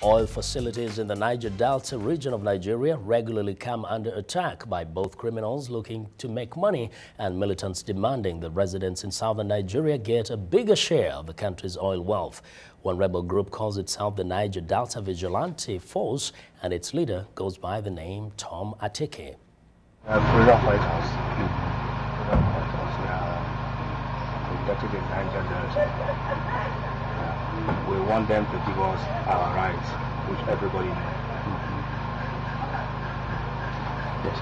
Oil facilities in the Niger Delta region of Nigeria regularly come under attack by both criminals looking to make money and militants demanding that residents in southern Nigeria get a bigger share of the country's oil wealth. One rebel group calls itself the Niger Delta Vigilante Force, and its leader goes by the name Tom Ateke. Guerrilla fighters. Guerrilla fighters. We are conducted in Niger Delta. We want them to give us our rights, which everybody knows. Yes.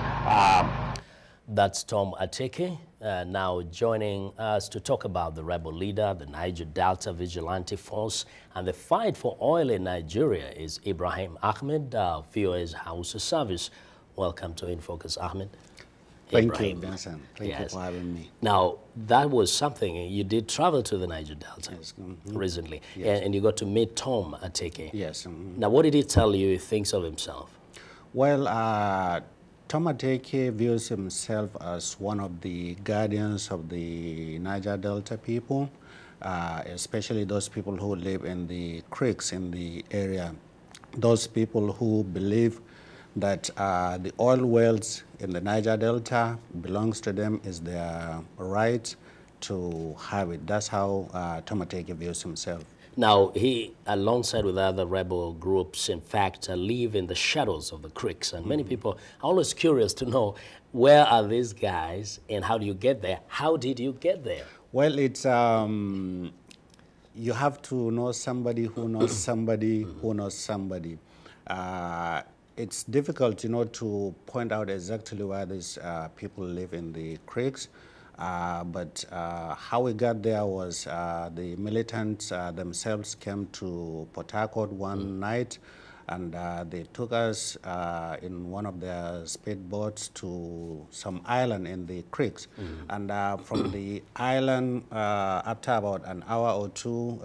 That's Tom Ateke, now joining us to talk about the rebel leader, the Niger Delta Vigilante Force, and the fight for oil in Nigeria is Ibrahim Ahmed, VOA's House of Service. Welcome to In Focus, Ahmed. Thank you, Benson. Thank you for having me. Now, that was something. You did travel to the Niger Delta recently, and you got to meet Tom Ateke. Yes. Now, what did he tell you he thinks of himself? Well, Tom Ateke views himself as one of the guardians of the Niger Delta people, especially those people who live in the creeks in the area, those people who believe that the oil wells in the Niger Delta belongs to them, is their right to have it. That's how Tom Ateke views himself. Now, he, alongside with other rebel groups, in fact, live in the shadows of the creeks. And many people are always curious to know, where are these guys and how do you get there? How did you get there? Well, it's, you have to know somebody who knows somebody who knows somebody. It's difficult, to point out exactly where these people live in the creeks. But how we got there was the militants themselves came to Port Harcourt one night, and they took us in one of their speedboats to some island in the creeks. And from the island, after about an hour or two,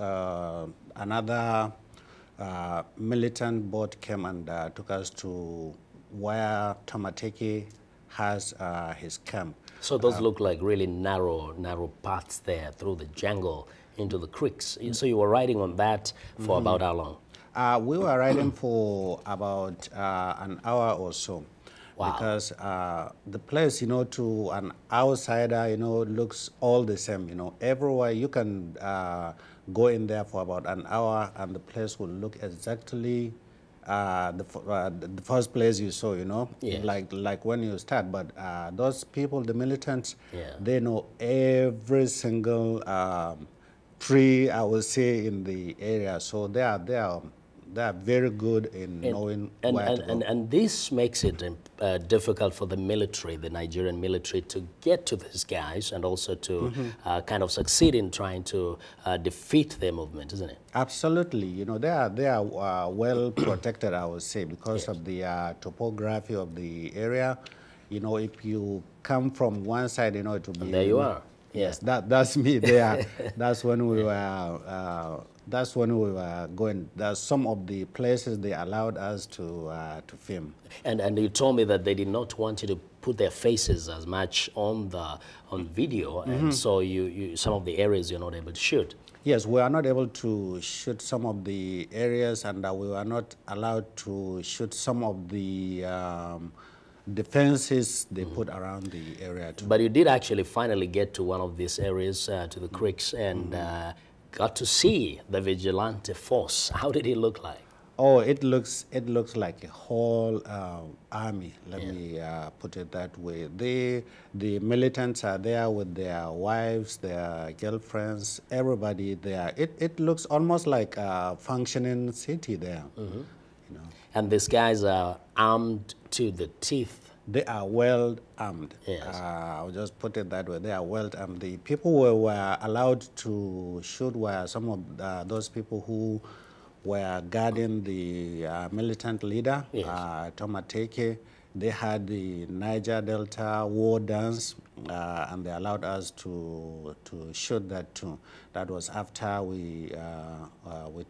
another militant boat came and took us to where Tom Ateke has his camp. So those look like really narrow paths there through the jungle into the creeks. So you were riding on that for about how long? We were riding for about an hour or so. Wow. Because the place, to an outsider, looks all the same. Everywhere you can go in there for about an hour, and the place will look exactly the first place you saw, Yes. like when you start. But those people, the militants, they know every single tree, I would say, in the area. So they are very good in knowing where to go. And this makes it difficult for the military, the Nigerian military, to get to these guys and also to kind of succeed in trying to defeat their movement, isn't it? Absolutely. They are well protected, I would say, because of the topography of the area. If you come from one side, it will be... And there you are. Yes, that's me there. That's when we were... That's when we were going. There's some of the places they allowed us to film. And you told me that they did not want you to put their faces as much on video, and so you some of the areas you're not able to shoot. Yes, we are not able to shoot some of the areas, and we were not allowed to shoot some of the defenses they put around the area too. But you did actually finally get to one of these areas, to the creeks, and got to see the vigilante force. How did it look like? Oh, it looks like a whole army. Let me put it that way. The militants are there with their wives, their girlfriends, everybody there. It looks almost like a functioning city there. And these guys are armed to the teeth. They are well armed. Yes. I'll just put it that way. They are well armed. The people who were allowed to shoot were some of those people who were guarding the militant leader, Tom Ateke. They had the Niger Delta war dance, and they allowed us to shoot that too. That was after we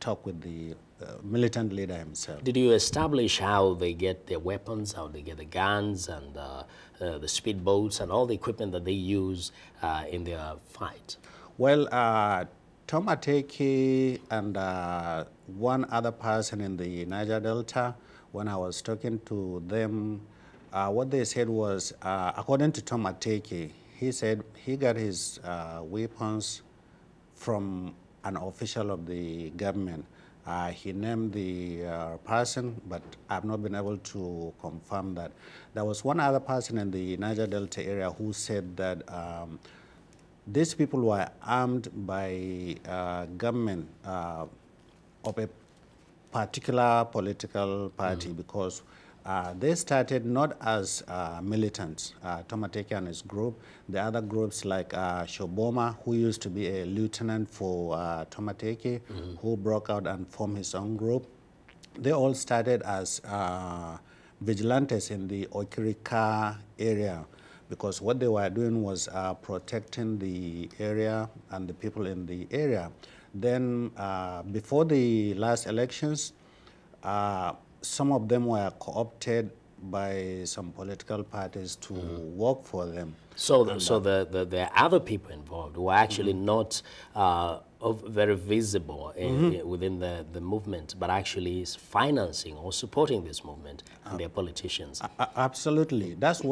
talked with the militant leader himself. Did you establish how they get their weapons, how they get the guns and the speedboats and all the equipment that they use in their fight? Well, Tomateke and one other person in the Niger Delta, when I was talking to them, what they said was, according to Tomateke, he said he got his weapons from an official of the government. He named the person, but I've not been able to confirm that. There was one other person in the Niger Delta area who said that these people were armed by government of a particular political party because they started not as militants, Tomateke and his group. The other groups like Shoboma, who used to be a lieutenant for Tomateke, who broke out and formed his own group. They all started as vigilantes in the Okirika area because what they were doing was protecting the area and the people in the area. Then before the last elections, some of them were co-opted by some political parties to work for them. So the other people involved were actually not very visible within the movement, but actually is financing or supporting this movement and their politicians. Absolutely. That's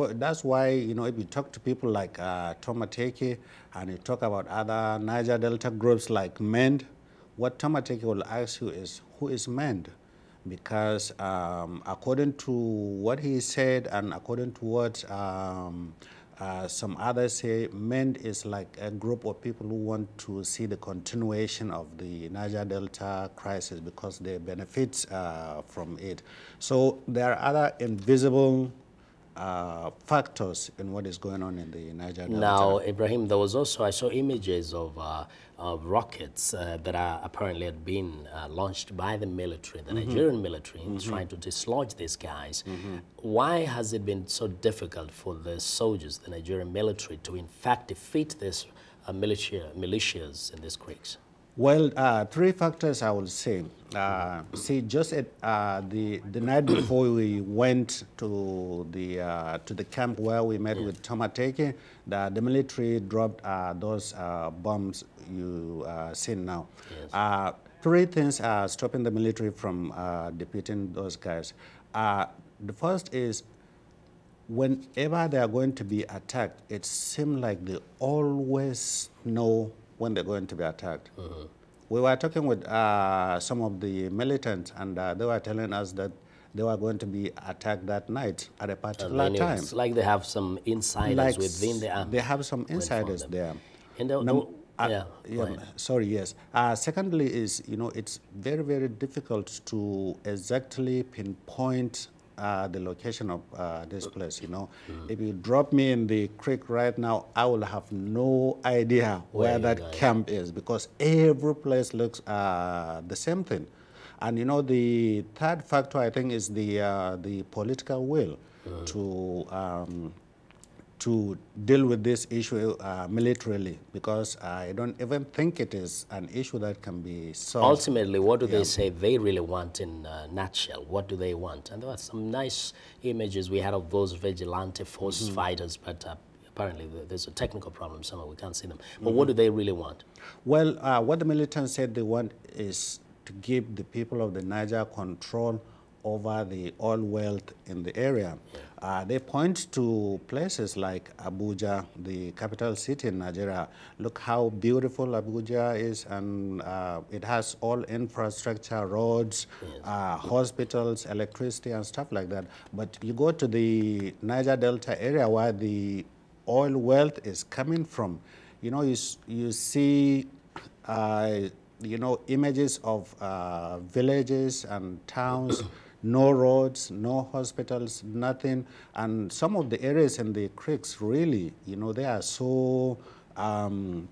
why, you know, if you talk to people like Tomateke and you talk about other Niger Delta groups like MEND, what Tomateke will ask you is, who is MEND? Because according to what he said and according to what some others say, MEND is like a group of people who want to see the continuation of the Niger Delta crisis because they benefit from it. So there are other invisible factors in what is going on in the Niger Delta. Now, Ibrahim, there was also, I saw images of rockets that are apparently had been launched by the military, the Nigerian military, trying to dislodge these guys. Why has it been so difficult for the soldiers, the Nigerian military, to in fact defeat these militias in these creeks? Well, three factors I will say. See, just at the night before we went to the camp where we met with Tomateke, the military dropped those bombs you seen now. Yes. Three things are stopping the military from defeating those guys. The first is, whenever they are going to be attacked, it seems like they always know when they're going to be attacked. We were talking with some of the militants, and they were telling us that they were going to be attacked that night at a particular time. It's like they have some insiders within the army. They have some insiders there. And sorry, yes. Secondly is, you know, it's very, very difficult to exactly pinpoint the location of this place, you know. If you drop me in the creek right now, I will have no idea where that camp is because every place looks the same thing. And, you know, the third factor, I think, is the political will to deal with this issue militarily, because I don't even think it is an issue that can be solved. Ultimately, what do they say they really want in a nutshell? What do they want? And there were some nice images we had of those vigilante force fighters, but apparently there's a technical problem somewhere, we can't see them. But what do they really want? Well, what the militants said they want is to give the people of the Niger control over the oil wealth in the area. They point to places like Abuja, the capital city in Nigeria. Look how beautiful Abuja is, and it has all infrastructure, roads, hospitals, electricity, and stuff like that. But you go to the Niger Delta area where the oil wealth is coming from, you know, you see you know, images of villages and towns, no roads, no hospitals, nothing. And some of the areas in the creeks, really, you know, they are so kind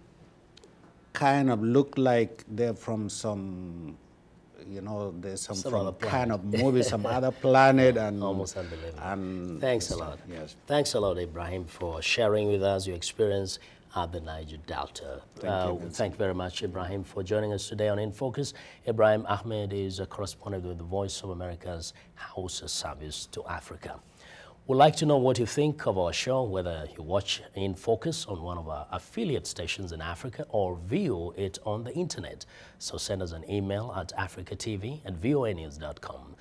of look like they're from some, you know, there's some from kind of movie, some other planet. And almost unbelievable. And thanks a lot. Yes. Thanks a lot, Ibrahim, for sharing with us your experience at the Niger Delta. Thank you very much, Ibrahim, for joining us today on In Focus. Ibrahim Ahmed is a correspondent with the Voice of America's Hausa Service to Africa. We'd like to know what you think of our show, whether you watch In Focus on one of our affiliate stations in Africa or view it on the internet. So send us an email at africatv@voanews.com.